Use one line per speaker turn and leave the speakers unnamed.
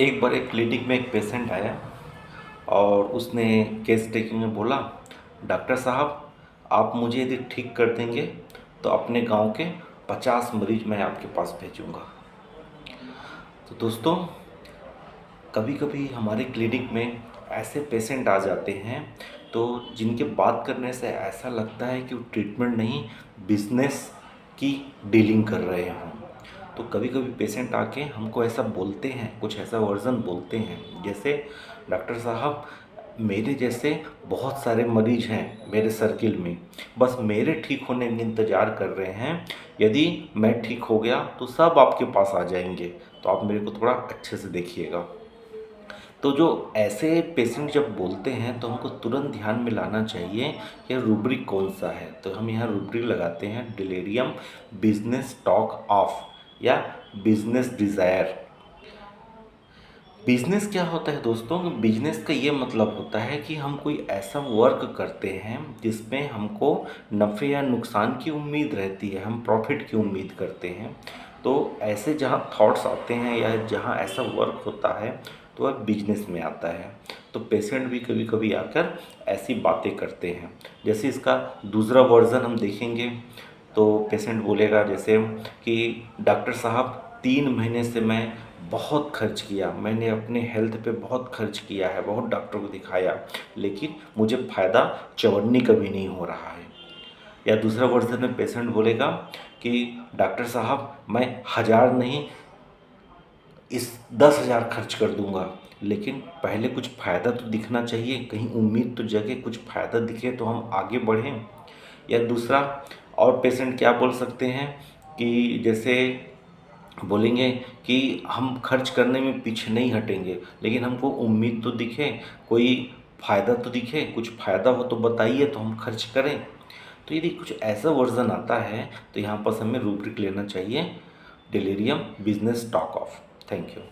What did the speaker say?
एक बार एक क्लिनिक में एक पेशेंट आया और उसने केस टेकिंग में बोला, डॉक्टर साहब, आप मुझे यदि ठीक कर देंगे तो अपने गांव के 50 मरीज मैं आपके पास भेजूंगा। तो दोस्तों, कभी कभी हमारे क्लिनिक में ऐसे पेशेंट आ जाते हैं तो जिनके बात करने से ऐसा लगता है कि वो ट्रीटमेंट नहीं, बिजनेस की डीलिंग कर रहे हों। तो कभी कभी पेशेंट आके हमको ऐसा बोलते हैं, कुछ ऐसा वर्जन बोलते हैं जैसे, डॉक्टर साहब, मेरे जैसे बहुत सारे मरीज हैं मेरे सर्किल में, बस मेरे ठीक होने का इंतज़ार कर रहे हैं। यदि मैं ठीक हो गया तो सब आपके पास आ जाएंगे, तो आप मेरे को थोड़ा अच्छे से देखिएगा। तो जो ऐसे पेशेंट जब बोलते हैं तो हमको तुरंत ध्यान में लाना चाहिए कि रूब्रिक कौन सा है। तो हम यहाँ रूब्रिक लगाते हैं डिलेरियम बिजनेस टॉक ऑफ या बिजनेस डिज़ायर। बिजनेस क्या होता है दोस्तों? बिजनेस का ये मतलब होता है कि हम कोई ऐसा वर्क करते हैं जिसमें हमको नफ़े या नुकसान की उम्मीद रहती है, हम प्रॉफिट की उम्मीद करते हैं। तो ऐसे जहाँ थॉट्स आते हैं या जहाँ ऐसा वर्क होता है तो वह बिजनेस में आता है। तो पेशेंट भी कभी कभी आकर ऐसी बातें करते हैं। जैसे इसका दूसरा वर्जन हम देखेंगे तो पेशेंट बोलेगा जैसे कि डॉक्टर साहब, 3 महीने से मैं बहुत खर्च किया, मैंने अपने हेल्थ पे बहुत खर्च किया है, बहुत डॉक्टर को दिखाया, लेकिन मुझे फ़ायदा चवन्नी कभी नहीं हो रहा है। या दूसरा वर्जन में पेशेंट बोलेगा कि डॉक्टर साहब, मैं 1000 नहीं, इस 10,000 खर्च कर दूंगा, लेकिन पहले कुछ फ़ायदा तो दिखना चाहिए, कहीं उम्मीद तो जगे, कुछ फ़ायदा दिखे तो हम आगे बढ़ें। या दूसरा और पेशेंट क्या बोल सकते हैं कि जैसे बोलेंगे कि हम खर्च करने में पीछे नहीं हटेंगे, लेकिन हमको उम्मीद तो दिखे, कोई फ़ायदा तो दिखे, कुछ फ़ायदा हो तो बताइए तो हम खर्च करें। तो यदि कुछ ऐसा वर्जन आता है तो यहाँ पर हमें रूब्रिक लेना चाहिए delirium business talk of. Thank you.